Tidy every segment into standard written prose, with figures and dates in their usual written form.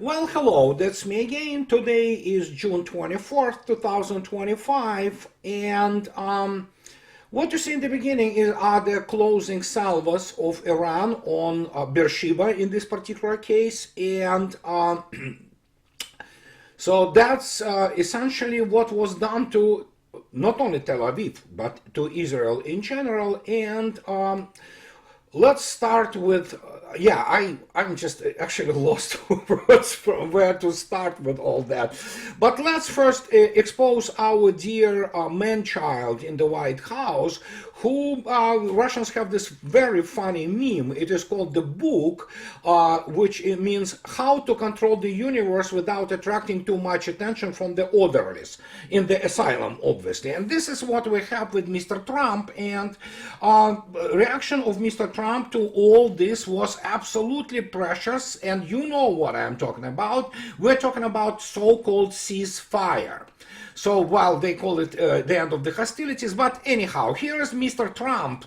Well, hello, that's me again. Today is June 24th, 2025, and what you see in the beginning are the closing salvos of Iran on Beersheba in this particular case, and so that's essentially what was done to not only Tel Aviv, but to Israel in general, and let's start with, I'm just actually lost for words from where to start with all that. But let's first expose our dear man-child in the White House, who Russians have this very funny meme. It is called The Book, which it means how to control the universe without attracting too much attention from the orderlies in the asylum, obviously. And this is what we have with Mr. Trump, and reaction of Mr. Trump to all this was absolutely precious, and you know what I'm talking about. We're talking about so-called ceasefire. So while they call it the end of the hostilities, but anyhow, here is Mr. Trump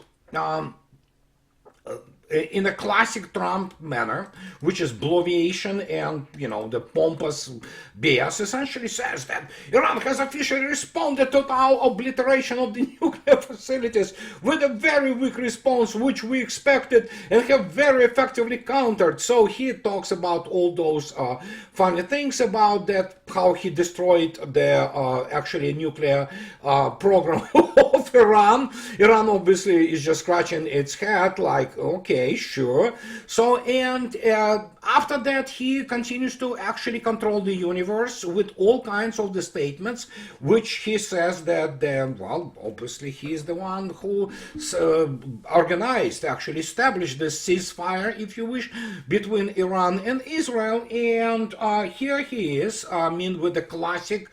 in a classic Trump manner, which is bloviation and, the pompous BS, essentially says that Iran has officially responded to our obliteration of the nuclear facilities with a very weak response, which we expected and have very effectively countered. So he talks about all those funny things about that, how he destroyed the actually nuclear program of Iran. Iran obviously is just scratching its head like, okay, sure. So, and after that, he continues to actually control the universe with all kinds of the statements, which he says that, well, obviously he is the one who organized, actually established this ceasefire, if you wish, between Iran and Israel. And here he is, with the classic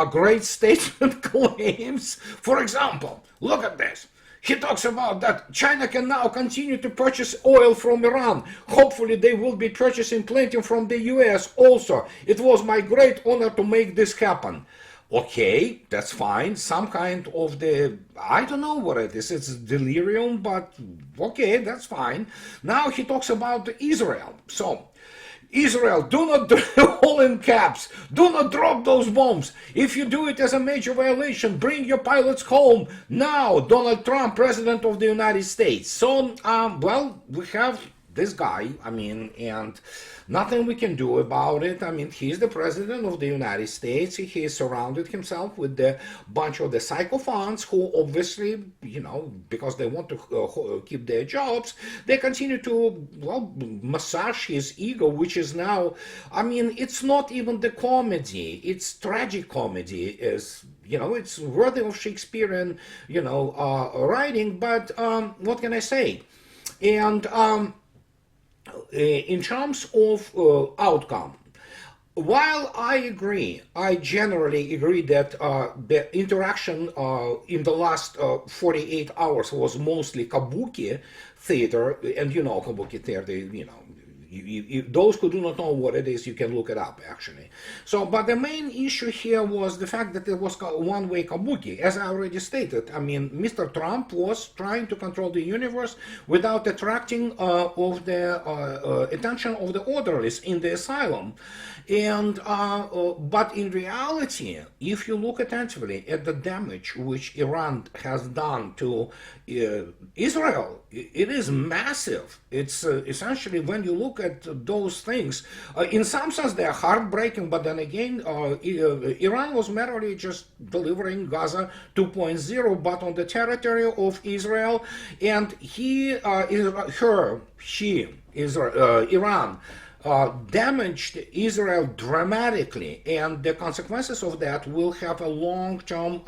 great statement claims. For example, look at this. He talks about that China can now continue to purchase oil from Iran. Hopefully they will be purchasing plenty from the US also. It was my great honor to make this happen. Okay, that's fine. Some kind of I don't know what it is. It's delirium, but okay, that's fine. Now he talks about Israel. So, Israel, do not, all in caps, do not drop those bombs. If you do it as a major violation, bring your pilots home. Now, Donald Trump, President of the United States. So, well, we have this guy, and nothing we can do about it. He's the president of the United States. He surrounded himself with a bunch of the sycophants who obviously, because they want to keep their jobs, they continue to, well, massage his ego, which is now, it's not even the comedy, it's tragic comedy, is it's worthy of Shakespearean, writing, but what can I say? And in terms of outcome, while I generally agree that the interaction in the last 48 hours was mostly Kabuki theater, and Kabuki theater, those who do not know what it is, you can look it up, actually. So, but the main issue here was the fact that it was one-way Kabuki. As I already stated, Mr. Trump was trying to control the universe without attracting of the attention of the orderlies in the asylum. And but in reality, if you look attentively at the damage which Iran has done to Israel, it is massive. It's essentially, when you look at those things, in some sense they are heartbreaking, but then again, Iran was merely just delivering Gaza 2.0, but on the territory of Israel, and Iran damaged Israel dramatically, and the consequences of that will have a long-term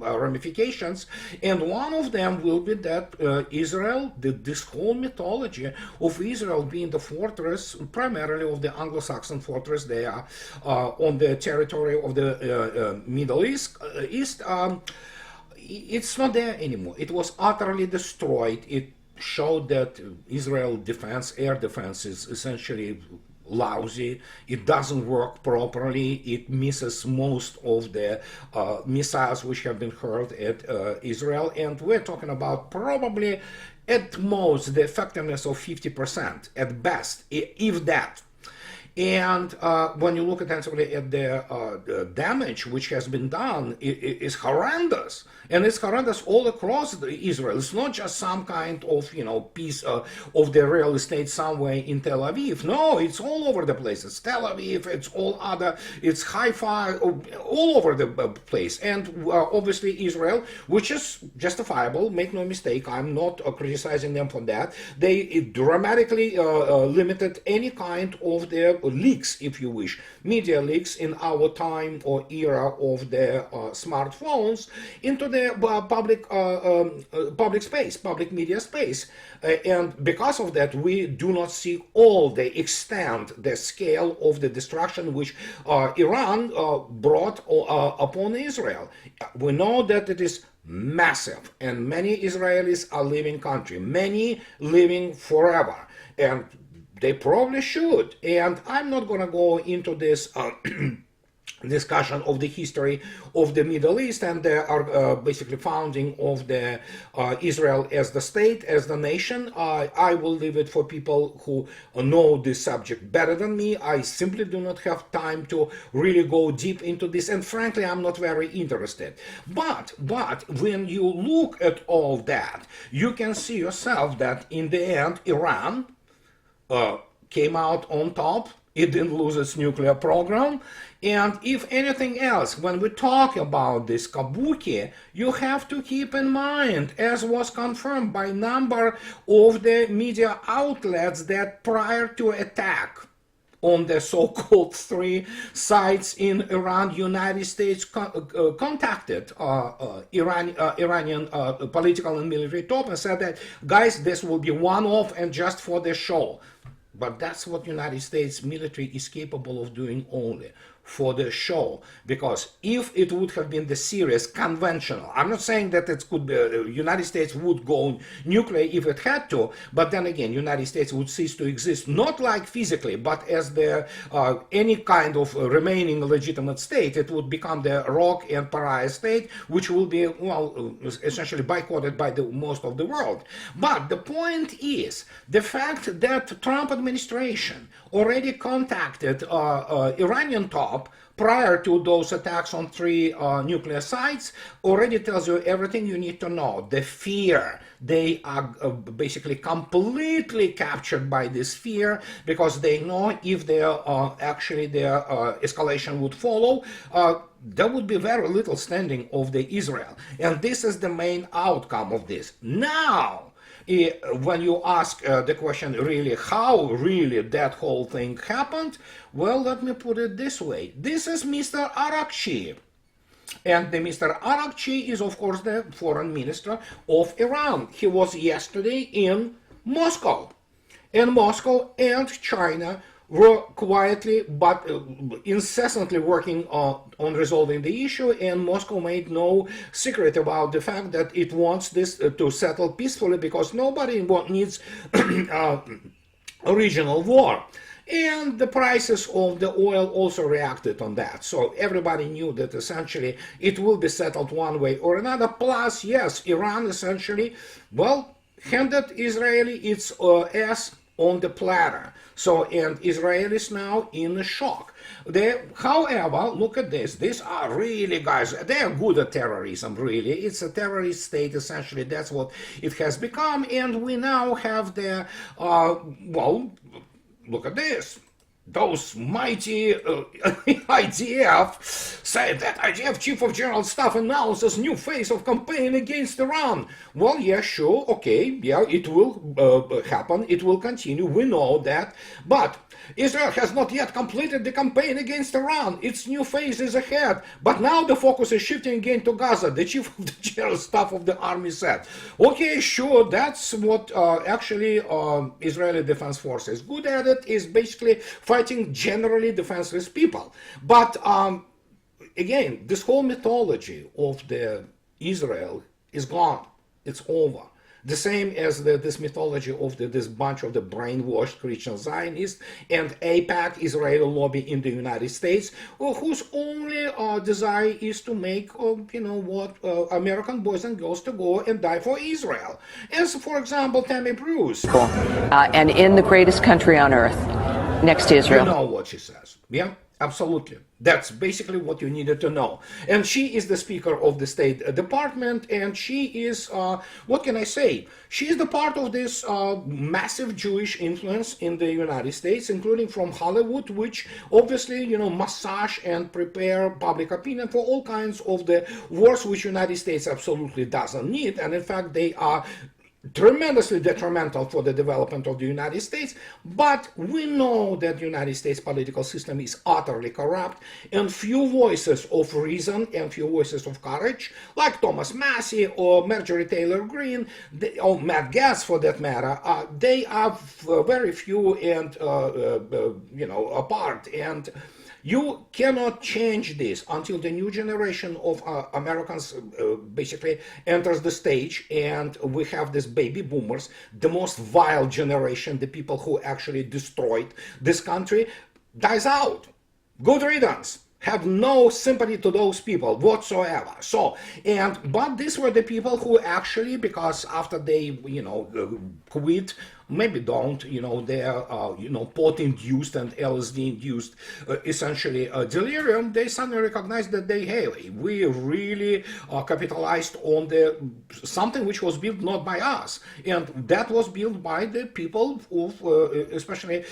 ramifications, and one of them will be that Israel, this whole mythology of Israel being the fortress, primarily of the Anglo-Saxon fortress there on the territory of the Middle East, it's not there anymore. It was utterly destroyed. It showed that Israel defense, air defense, is essentially lousy. It doesn't work properly. It misses most of the missiles which have been hurled at Israel, and we're talking about probably at most the effectiveness of 50% at best, if that. And when you look attentively at the damage which has been done, it is horrendous. And it's horrendous all across Israel. It's not just some kind of, piece of the real estate somewhere in Tel Aviv. No, it's all over the place. It's Tel Aviv, it's Haifa, all over the place. And obviously Israel, which is justifiable, make no mistake, I'm not criticizing them for that. They dramatically limited any kind of their leaks, if you wish, media leaks in our time or era of the smartphones into the public space, public media space. And because of that, we do not see all the extent, the scale of the destruction which Iran brought upon Israel. We know that it is massive, and many Israelis are leaving country, many living forever, and they probably should. And I'm not going to go into this discussion of the history of the Middle East and the basically founding of the Israel as the state, as the nation. I will leave it for people who know this subject better than me. I simply do not have time to really go deep into this, and frankly, I'm not very interested. But when you look at all that, you can see yourself that in the end, Iran came out on top. It didn't lose its nuclear program. And if anything else, when we talk about this Kabuki, you have to keep in mind, as was confirmed by a number of the media outlets, that prior to attack on the so-called 3 sites in Iran, United States contacted Iranian political and military top and said that, guys, this will be one-off and just for the show. But that's what United States military is capable of doing only for the show. Because if it would have been the serious conventional, I'm not saying that it could be, United States would go nuclear if it had to, but then again, United States would cease to exist, not like physically, but as the any kind of remaining legitimate state. It would become the rock and pariah state, which will be, well, essentially boycotted by the most of the world. But the point is, the fact that Trump administration already contacted Iranian top prior to those attacks on 3 nuclear sites already tells you everything you need to know. The fear, they are basically completely captured by this fear, because they know if their escalation would follow, there would be very little standing of the Israel. And this is the main outcome of this. Now, when you ask the question, really, how really that whole thing happened, well, let me put it this way. This is Mr. Arakchi. And the Mr. Arakchi is, of course, the foreign minister of Iran. He was yesterday in Moscow. And Moscow and China were quietly but incessantly working on resolving the issue, and Moscow made no secret about the fact that it wants this to settle peacefully, because nobody needs a regional war. And the prices of the oil also reacted on that. So everybody knew that essentially it will be settled one way or another. Plus, yes, Iran essentially, well, handed Israeli its ass on the platter. So, and Israelis now in shock. However, look at this. These are really, guys, they are good at terrorism, really. It's a terrorist state, essentially. That's what it has become. And we now have the, well, look at this. Those mighty IDF say that IDF Chief of General Staff announces new phase of campaign against Iran. Well, yeah, sure, okay, yeah, it will happen, it will continue, we know that, but Israel has not yet completed the campaign against Iran. Its new phase is ahead. But now the focus is shifting again to Gaza, the Chief of the General Staff of the Army said. Okay, sure, that's what actually Israeli Defense Force is good at. It is basically fighting generally defenseless people. But again, this whole mythology of the Israel is gone. It's over. The same as this mythology of this bunch of the brainwashed Christian Zionists and AIPAC, Israeli lobby in the United States, whose only desire is to make, American boys and girls to go and die for Israel. As, for example, Tammy Bruce. And in the greatest country on earth. next to Israel. You know what she says. Yeah, absolutely. That's basically what you needed to know. And she is the Speaker of the State Department, and she is, what can I say? She is the part of this massive Jewish influence in the United States, including from Hollywood, which obviously, massage and prepare public opinion for all kinds of the wars which United States absolutely doesn't need. And in fact, they are tremendously detrimental for the development of the United States, but we know that the United States political system is utterly corrupt, and few voices of reason and few voices of courage, like Thomas Massey or Marjorie Taylor Greene, or Matt Gaetz for that matter, they are very few and, apart, and you cannot change this until the new generation of Americans basically enters the stage, and we have this baby boomers, the most vile generation, the people who actually destroyed this country, dies out. Good riddance. Have no sympathy to those people whatsoever. But these were the people who actually, because after they, quit, maybe don't, they're, pot-induced and LSD-induced, essentially delirium, they suddenly recognized that we really capitalized on something which was built not by us. And that was built by the people of, especially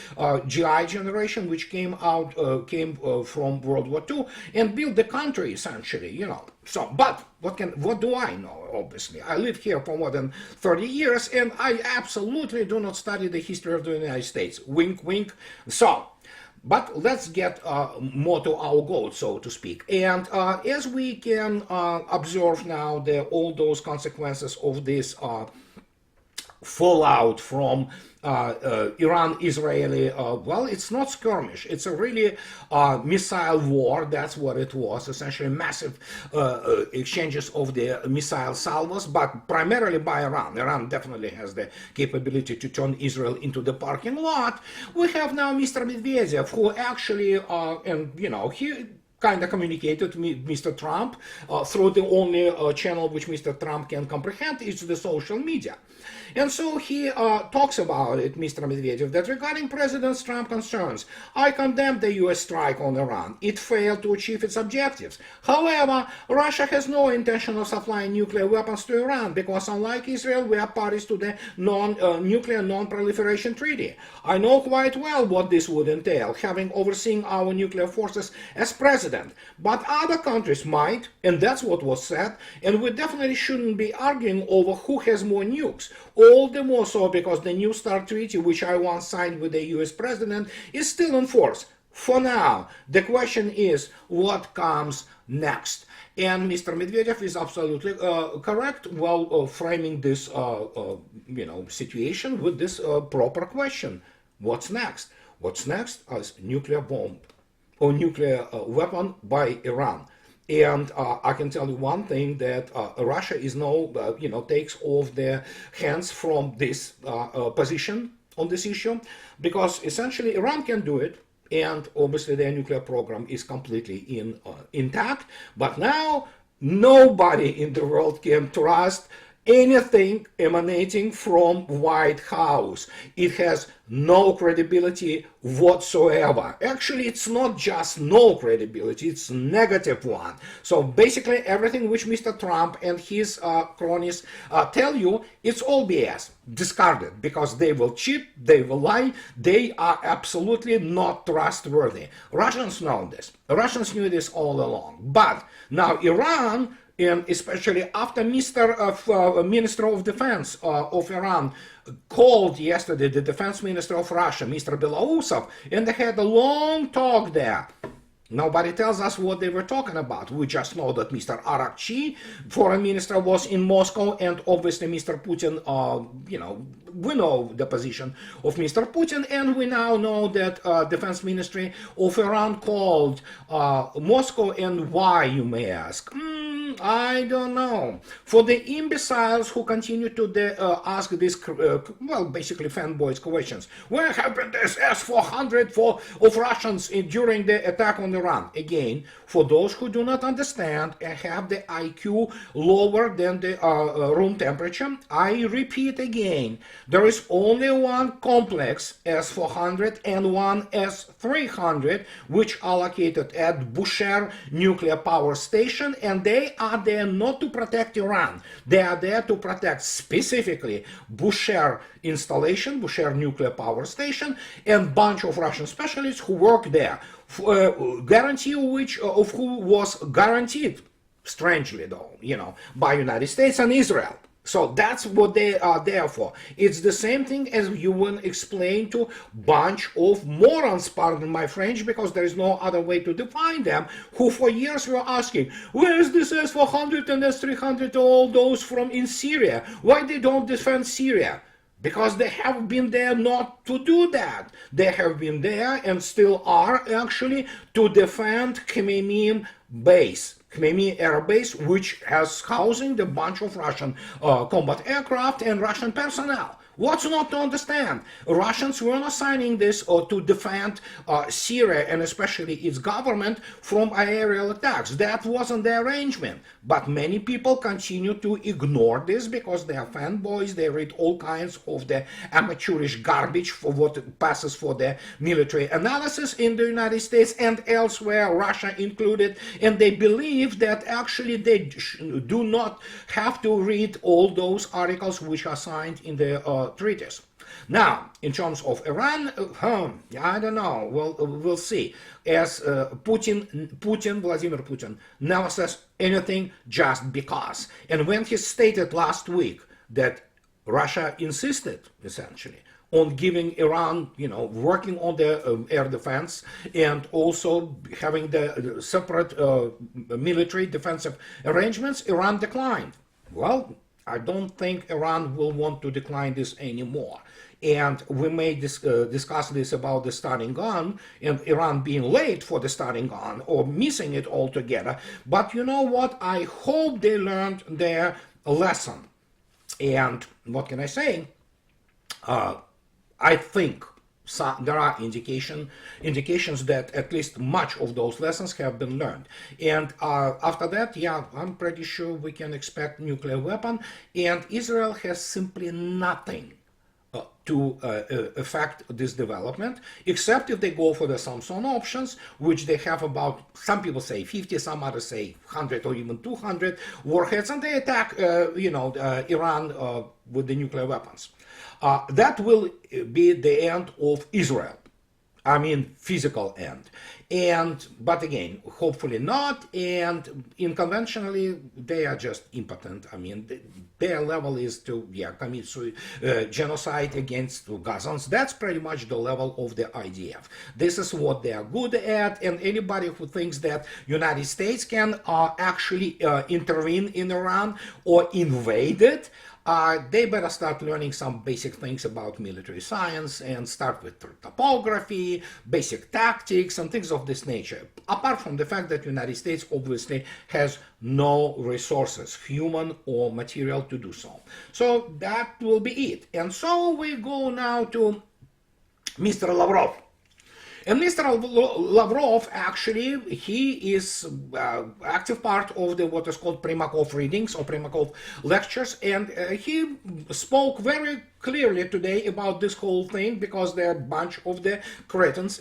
GI generation, which came from World War II and built the country, essentially, But what do I know? Obviously, I live here for more than 30 years, and I absolutely do not study the history of the United States. Wink, wink. But let's get more to our goal, so to speak. And as we can observe now, all those consequences of this fallout from Iran-Israeli, it's not skirmish. It's a really missile war. That's what it was. Essentially massive exchanges of the missile salvos, but primarily by Iran. Iran definitely has the capability to turn Israel into the parking lot. We have now Mr. Medvedev, who actually, he kind of communicated with Mr. Trump through the only channel which Mr. Trump can comprehend, is the social media. And so he talks about it, Mr. Medvedev, that regarding President Trump's concerns, I condemn the U.S. strike on Iran. It failed to achieve its objectives. However, Russia has no intention of supplying nuclear weapons to Iran because, unlike Israel, we are parties to the nuclear non-proliferation treaty. I know quite well what this would entail, having overseen our nuclear forces as president. But other countries might, and that's what was said, and we definitely shouldn't be arguing over who has more nukes. All the more so because the New START treaty, which I once signed with the US president, is still in force. For now, the question is what comes next. And Mr. Medvedev is absolutely correct while framing this situation with this proper question. What's next? What's next is nuclear bomb or nuclear weapon by Iran. And I can tell you one thing, that Russia is now, takes off their hands from this position on this issue, because essentially Iran can do it, and obviously their nuclear program is completely intact. But now nobody in the world can trust anything emanating from White House. It has no credibility whatsoever. Actually, it's not just no credibility, it's negative one. So basically everything which Mr. Trump and his cronies tell you, it's all BS. Discarded, because they will cheat, they will lie, they are absolutely not trustworthy. Russians know this. Russians knew this all along. But now Iran, and especially after Minister of Defense of Iran called yesterday the Defense Minister of Russia, Mr. Belousov, and they had a long talk there. Nobody tells us what they were talking about. We just know that Mr. Arakchi, foreign minister, was in Moscow, and obviously Mr. Putin, we know the position of Mr. Putin, and we now know that Defense Ministry of Iran called Moscow, and why, you may ask? I don't know. For the imbeciles who continue to ask these, well, basically fanboys questions, where happened this S-400 of Russians during the attack on Iran? Again, for those who do not understand and have the IQ lower than the room temperature, I repeat again, there is only one complex S-400 and one S-300, which are located at Bushehr nuclear power station, and they are there not to protect Iran. They are there to protect specifically Bushehr installation, Bushehr nuclear power station, and bunch of Russian specialists who work there, guarantee of who was guaranteed, strangely though, by United States and Israel. So that's what they are there for. It's the same thing as you will explain to bunch of morons, pardon my French, because there is no other way to define them, who for years were asking, where is this S-400 and S-300, all those from in Syria? Why they don't defend Syria? Because they have been there not to do that. They have been there and still are actually to defend Khmeimim base. Khmeimim Air Base, which has housing a bunch of Russian combat aircraft and Russian personnel. What's not to understand? Russians were not signing this to defend Syria and especially its government from aerial attacks. That wasn't the arrangement. But many people continue to ignore this because they are fanboys. They read all kinds of the amateurish garbage for what passes for the military analysis in the United States and elsewhere, Russia included. And they believe that actually they do not have to read all those articles which are signed in the treaties. Now, in terms of Iran, I don't know. Well, we'll see. As Vladimir Putin, never says anything just because. And when he stated last week that Russia insisted, essentially, on giving Iran, working on the air defense and also having the separate military defensive arrangements, Iran declined. Well, I don't think Iran will want to decline this anymore. And we may discuss this about the starting gun and Iran being late for the starting gun or missing it altogether. But you know what? I hope they learned their lesson. And what can I say? I think there are indications that at least much of those lessons have been learned. And after that, yeah, I'm pretty sure we can expect nuclear weapon. And Israel has simply nothing to affect this development, except if they go for the Samson options, which they have about, some people say 50, some others say 100 or even 200 warheads, and they attack, Iran with the nuclear weapons. That will be the end of Israel. I mean, physical end. But again, hopefully not. And conventionally, they are just impotent. I mean, their level is to commit genocide against Gazans. That's pretty much the level of the IDF. This is what they are good at. And anybody who thinks that United States can actually intervene in Iran or invade it, they better start learning some basic things about military science and start with topography, basic tactics, and things of this nature. Apart from the fact that the United States obviously has no resources, human or material, to do so. So that will be it. And so we go now to Mr. Lavrov. And Mr. Lavrov, actually, he is active part of the what is called Primakov readings or Primakov lectures, and he spoke very clearly today about this whole thing because there are a bunch of the cretins,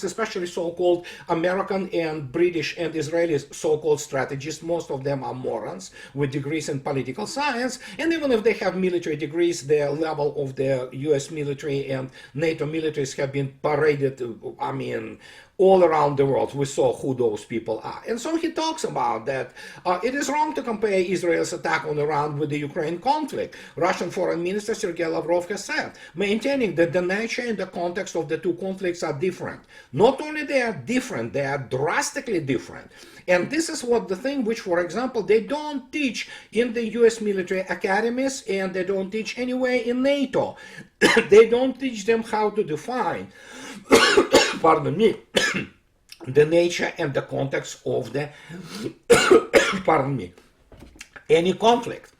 especially so-called American and British and Israeli so-called strategists. Most of them are morons with degrees in political science, and even if they have military degrees, the level of the US military and NATO militaries have been paraded, I mean, all around the world. We saw who those people are. And so he talks about that it is wrong to compare Israel's attack on Iran with the Ukraine conflict. Russian Foreign Minister Sergei Lavrov has said, maintaining that the nature and the context of the two conflicts are different. Not only they are different, they are drastically different. And this is what the thing which, for example, they don't teach in the US military academies, and they don't teach anywhere in NATO. They don't teach them how to define pardon me, the nature and the context of the, pardon me, any conflict.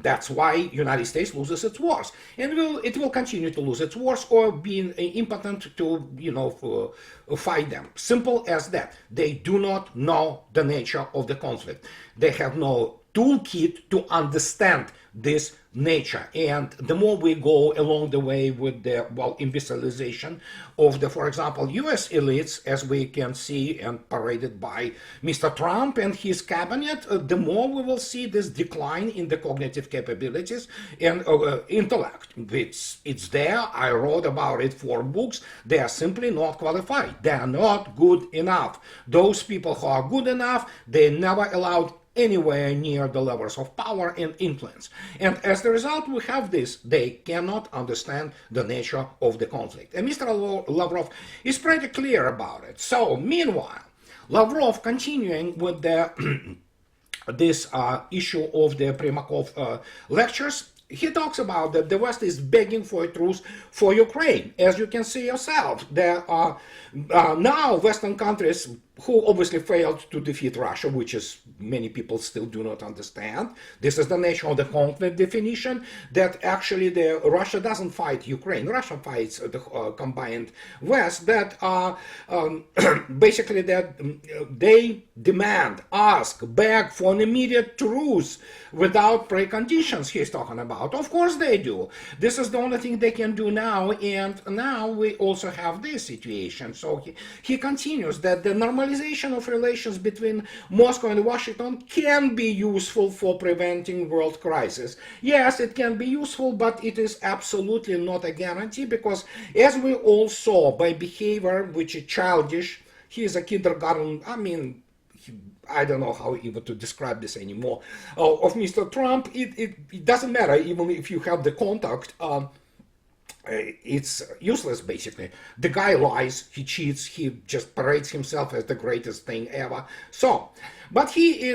That's why United States loses its wars, and it will continue to lose its wars or being impotent to fight them. Simple as that. They do not know the nature of the conflict. They have no toolkit to understand this nature. And the more we go along the way with the imbecilization of the, for example, US elites, as we can see and paraded by Mr. Trump and his cabinet, the more we will see this decline in the cognitive capabilities and intellect. It's there. I wrote about it 4 books. They are simply not qualified. They are not good enough. Those people who are good enough, they never allowed anywhere near the levels of power and influence. And as a result, we have this. They cannot understand the nature of the conflict. And Mr. Lavrov is pretty clear about it. So, meanwhile, Lavrov continuing with this issue of the Primakov lectures, he talks about that the West is begging for a truce for Ukraine. As you can see yourself, there are now Western countries who obviously failed to defeat Russia, which is many people still do not understand. This is the nature of the conflict definition, that actually Russia doesn't fight Ukraine. Russia fights the combined West, that basically that they demand, ask, beg for an immediate truce without preconditions he's talking about. Of course they do. This is the only thing they can do now, and now we also have this situation. So he continues that the normalization of relations between Moscow and Washington can be useful for preventing world crisis. Yes, it can be useful, but it is absolutely not a guarantee, because as we all saw by behavior which is childish, he is a kindergarten, I don't know how even to describe this anymore, of Mr. Trump. It doesn't matter, even if you have the contact, it's useless, basically. The guy lies, he cheats, he just parades himself as the greatest thing ever. So, but he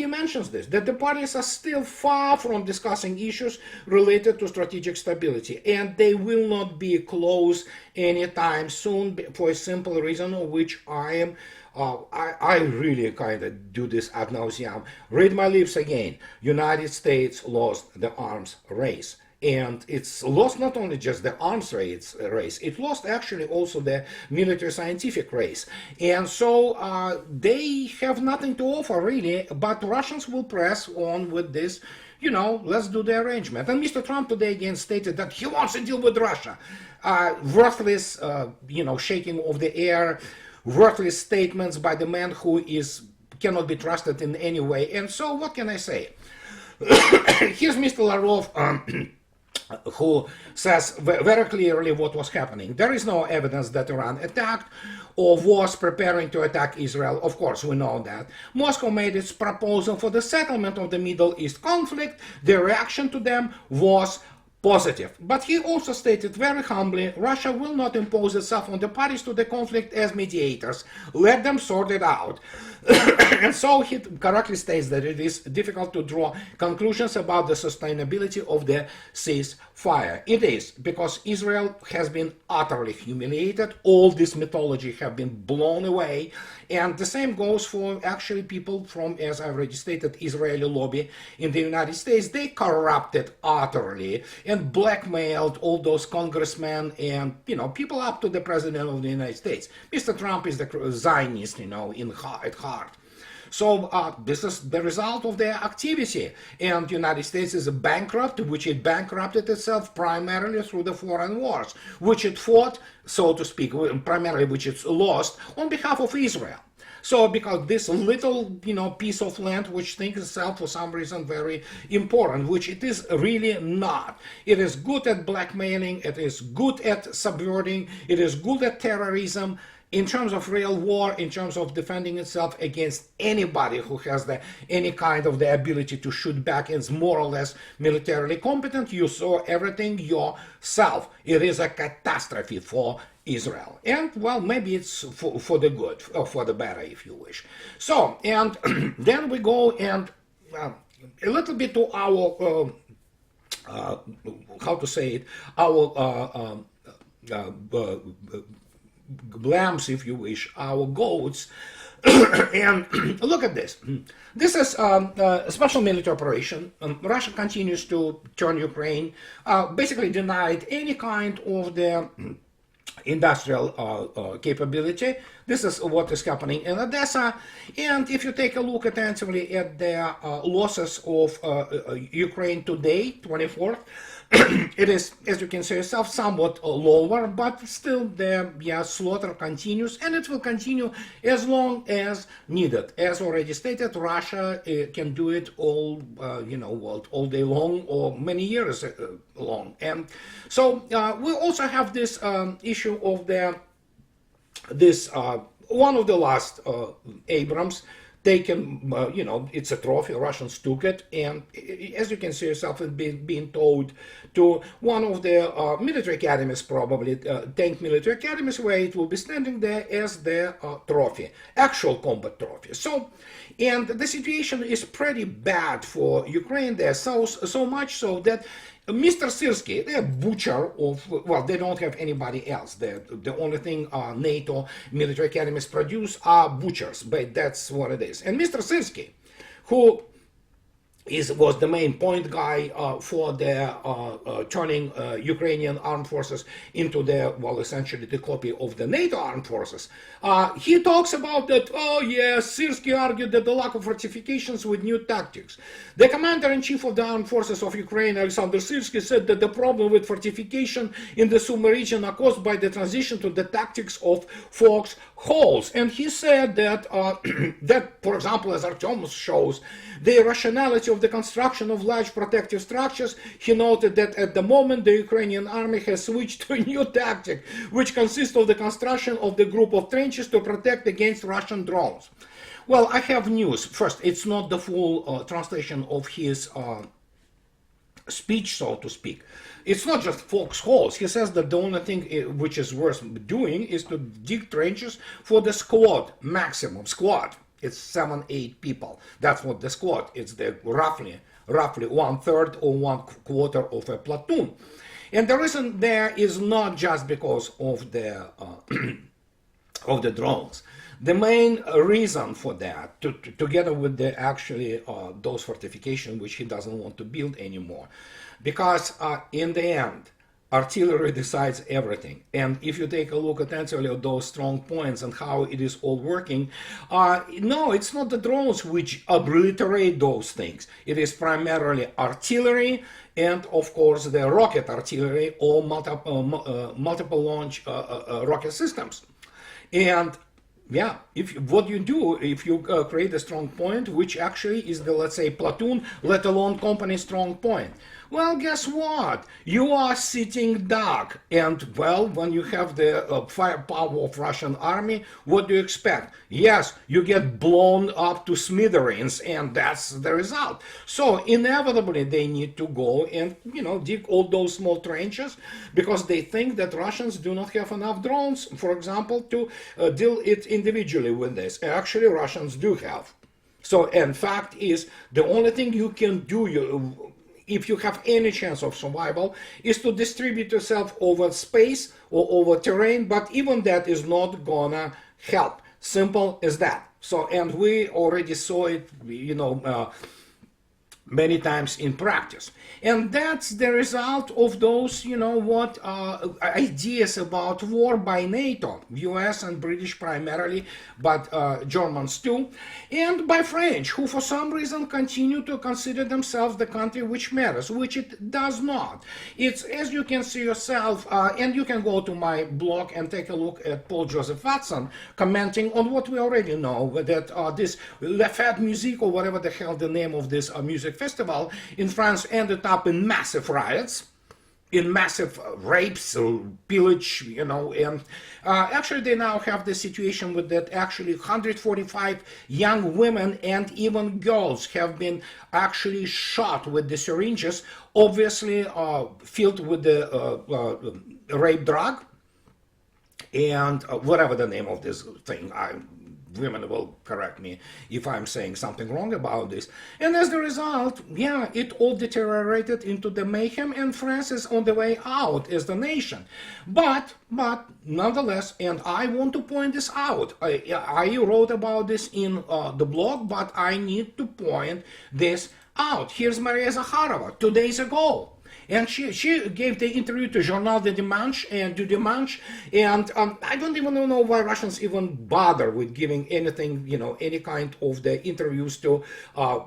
mentions this, that the parties are still far from discussing issues related to strategic stability, and they will not be close anytime soon, for a simple reason, of which I really kind of do this ad nauseam. Read my lips again. United States lost the arms race. And it's lost not only just the arms race, it lost actually also the military scientific race. And so they have nothing to offer really, but Russians will press on with this, let's do the arrangement. And Mr. Trump today again stated that he wants to deal with Russia. Worthless, shaking of the air, worthless statements by the man who cannot be trusted in any way. And so what can I say? Here's Mr. Lavrov, who says very clearly what was happening. There is no evidence that Iran attacked or was preparing to attack Israel. Of course, we know that. Moscow made its proposal for the settlement of the Middle East conflict. The reaction to them was positive. But he also stated very humbly, Russia will not impose itself on the parties to the conflict as mediators. Let them sort it out. And so he correctly states that it is difficult to draw conclusions about the sustainability of the ceasefire. It is, because Israel has been utterly humiliated. All this mythology have been blown away. And the same goes for actually people from, as I already stated, Israeli lobby in the United States. They corrupted utterly and blackmailed all those congressmen and, people up to the president of the United States. Mr. Trump is the Zionist, at heart. So this is the result of their activity. And the United States is a bankrupt, which it bankrupted itself primarily through the foreign wars, which it fought, so to speak, primarily which it's lost on behalf of Israel. So because this little, piece of land, which thinks itself for some reason very important, which it is really not. It is good at blackmailing, it is good at subverting, it is good at terrorism. In terms of real war, in terms of defending itself against anybody who has any kind of the ability to shoot back and is more or less militarily competent, you saw everything yourself. It is a catastrophe for Israel. And, well, maybe it's for the good, or for the better, if you wish. So, and then we go and a little bit to our, how to say it, our lambs, if you wish, our goats, And look at this. This is a special military operation. Russia continues to turn Ukraine, basically denied any kind of the industrial capability. This is what is happening in Odessa. And if you take a look attentively at the losses of Ukraine today, 24th, it is, as you can see yourself, somewhat lower, but still the slaughter continues, and it will continue as long as needed. As already stated, Russia can do it all, all day long or many years long. And so we also have this issue of one of the last Abrams taken, it's a trophy. Russians took it, and as you can see yourself, it's being towed to one of the military academies, probably tank military academies, where it will be standing there as the trophy, actual combat trophy. So, and the situation is pretty bad for Ukraine there, so much so that Mr. Syrski, the butcher of, well, they don't have anybody else. The only thing NATO military academies produce are butchers, but that's what it is. And Mr. Syrski, who was the main point guy for the turning Ukrainian armed forces into essentially the copy of the NATO armed forces. He talks about that, oh yes, Syrski argued that the lack of fortifications with new tactics. The commander-in-chief of the armed forces of Ukraine, Alexander Syrski, said that the problem with fortification in the Sumy region are caused by the transition to the tactics of Fox holes. And he said that, that, for example, as Artyom shows, the rationality of the construction of large protective structures. He noted that at the moment the Ukrainian army has switched to a new tactic, which consists of the construction of the group of trenches to protect against Russian drones. Well, I have news. First, it's not the full translation of his speech, so to speak. It's not just foxholes. He says that the only thing which is worth doing is to dig trenches for the squad, maximum squad. It's 7-8 people. That's what the squad. It's the roughly 1/3 or 1/4 of a platoon. And the reason there is not just because of the of the drones. The main reason for that, together with the actually those fortifications which he doesn't want to build anymore, because in the end, artillery decides everything. And if you take a look attentively at those strong points and how it is all working, no, it's not the drones which obliterate those things. It is primarily artillery and, of course, the rocket artillery or multiple launch rocket systems. And yeah, what you do if you create a strong point, which actually is the, let's say, platoon, let alone company strong point. Well, guess what? You are sitting duck. And, well, when you have the firepower of Russian army, what do you expect? Yes, you get blown up to smithereens, and that's the result. So, inevitably, they need to go and, dig all those small trenches because they think that Russians do not have enough drones, for example, to deal it individually with this. Actually, Russians do have. So, in fact, is the only thing you can do, if you have any chance of survival, is to distribute yourself over space or over terrain, but even that is not gonna help. Simple as that. So, and we already saw it, many times in practice. And that's the result of those, ideas about war by NATO, US and British primarily, but Germans too, and by French, who for some reason continue to consider themselves the country which matters, which it does not. It's, as you can see yourself, and you can go to my blog and take a look at Paul Joseph Watson commenting on what we already know, that this La Fête Musique, or whatever the hell the name of this music festival in France, ended up in massive riots, in massive rapes or pillage, and actually they now have the situation with that actually 145 young women and even girls have been actually shot with the syringes, obviously filled with the rape drug, and whatever the name of this thing, I women will correct me if I'm saying something wrong about this. And as the result, yeah, it all deteriorated into the mayhem, and France is on the way out as the nation. But nonetheless, and I want to point this out, I wrote about this in the blog, but I need to point this out. Here's Maria Zakharova 2 days ago. And she gave the interview to Journal du Dimanche, and I don't even know why Russians even bother with giving anything, any kind of the interviews to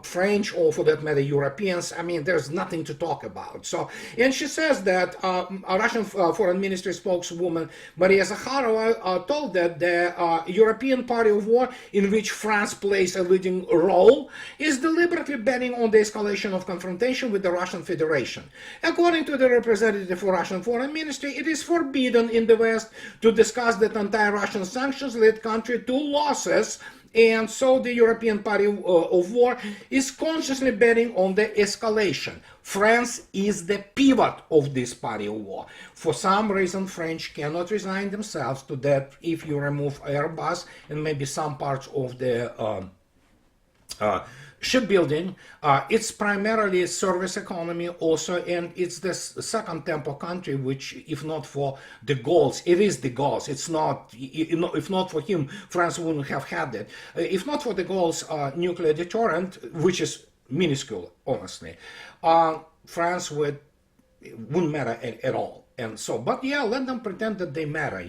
French or, for that matter, Europeans. I mean, there's nothing to talk about. So, and she says that a Russian Foreign Ministry spokeswoman Maria Zakharova told that the European party of war, in which France plays a leading role, is deliberately betting on the escalation of confrontation with the Russian Federation. According to the representative for Russian Foreign Ministry, it is forbidden in the West to discuss that anti-Russian sanctions led country to losses, and so the European party of war is consciously betting on the escalation. France is the pivot of this party of war. For some reason, French cannot resign themselves to that. If you remove Airbus and maybe some parts of the shipbuilding, it's primarily a service economy also, and it's the second tempo country which, if not for the goals, it is the goals. It's not, if not for him, France wouldn't have had it. If not for the goals, nuclear deterrent, which is minuscule, honestly, France wouldn't matter at all. And so, but yeah, let them pretend that they matter,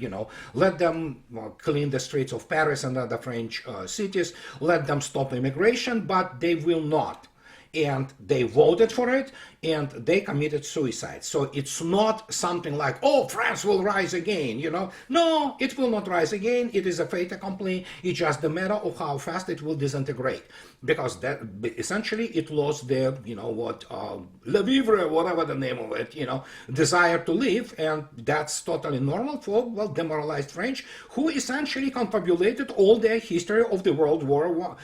let them clean the streets of Paris and other French cities, let them stop immigration, but they will not. And they voted for it, and they committed suicide. So it's not something like, oh, France will rise again, No, it will not rise again. It is a fait accompli. It's just a matter of how fast it will disintegrate. Because that essentially it lost their, le vivre, whatever the name of it, desire to live. And that's totally normal for, demoralized French, who essentially confabulated all their history of the World War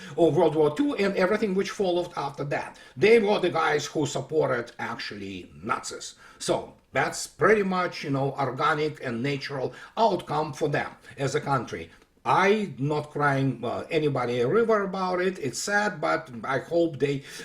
II and everything which followed after that. They were the guys who supported actually Nazis. So that's pretty much, organic and natural outcome for them as a country. I'm not crying anybody a river about it. It's sad, but I hope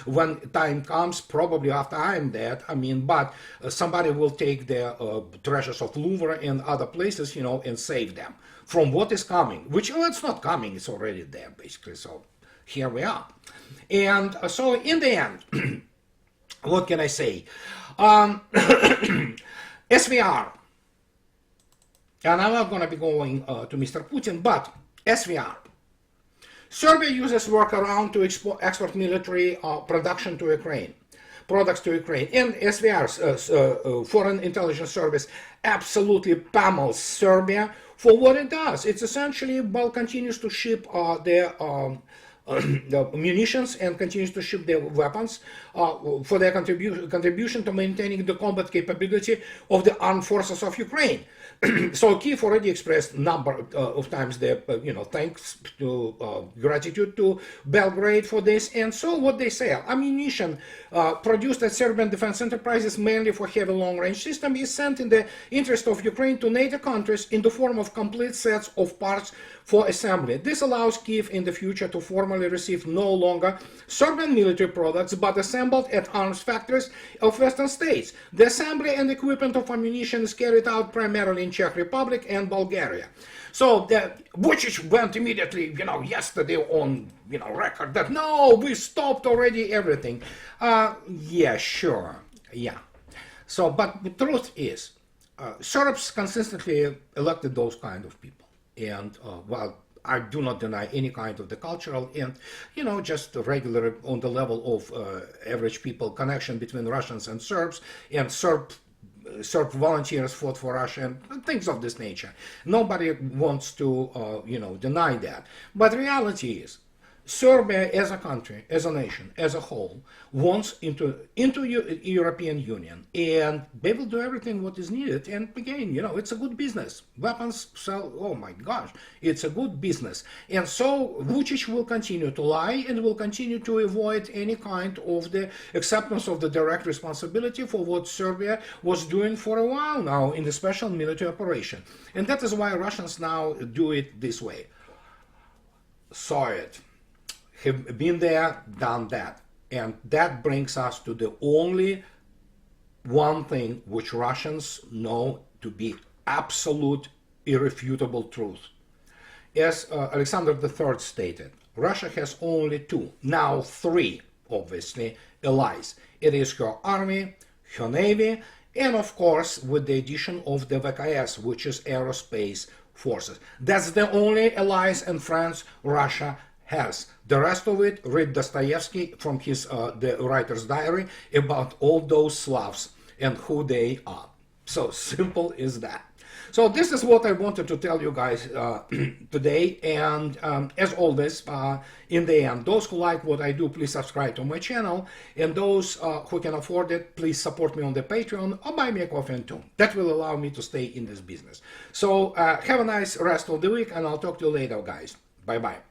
when time comes, probably after I'm dead, but somebody will take the treasures of Louvre and other places, and save them from what is coming, which, it's not coming, it's already there, basically. So here we are. And so in the end, what can I say? SVR. And I'm not going to be going to Mr. Putin, but SVR. Serbia uses workaround to export military production to Ukraine, products to Ukraine. And SVR, Foreign Intelligence Service, absolutely pummels Serbia for what it does. It's essentially, continues to ship the munitions and continues to ship their weapons for their contribution to maintaining the combat capability of the armed forces of Ukraine. So Kiev already expressed number of times their thanks to gratitude to Belgrade for this. And so what they say, ammunition produced at Serbian defense enterprises mainly for heavy long-range system is sent in the interest of Ukraine to NATO countries in the form of complete sets of parts for assembly. This allows Kiev in the future to formally receive no longer Serbian military products but assembled at arms factories of Western states. The assembly and equipment of ammunition is carried out primarily in Czech Republic and Bulgaria. So Vucic went immediately, yesterday on, record that no, we stopped already everything. Yeah, sure, yeah. So, but the truth is, Serbs consistently elected those kind of people. And, I do not deny any kind of the cultural and, just regular on the level of average people connection between Russians and Serbs, and Serb volunteers fought for Russia and things of this nature. Nobody wants to, deny that. But reality is, Serbia as a country, as a nation, as a whole, wants into European Union, and they will do everything what is needed. And again, it's a good business. Weapons sell, oh my gosh, it's a good business. And so Vucic will continue to lie and will continue to avoid any kind of the acceptance of the direct responsibility for what Serbia was doing for a while now in the special military operation. And that is why Russians now do it this way. saw it, have been there, done that. And that brings us to the only one thing which Russians know to be absolute, irrefutable truth. As Alexander III stated, Russia has only two, now three, obviously, allies. It is her army, her navy, and of course, with the addition of the VKS, which is aerospace forces. That's the only allies and friends Russia has. The rest of it, read Dostoevsky from his the writer's diary about all those Slavs and who they are. So simple is that. So this is what I wanted to tell you guys today, and as always, in the end, those who like what I do, please subscribe to my channel, and those who can afford it, please support me on the Patreon or buy me a coffee and tune. That will allow me to stay in this business. So have a nice rest of the week, and I'll talk to you later, guys. Bye-bye.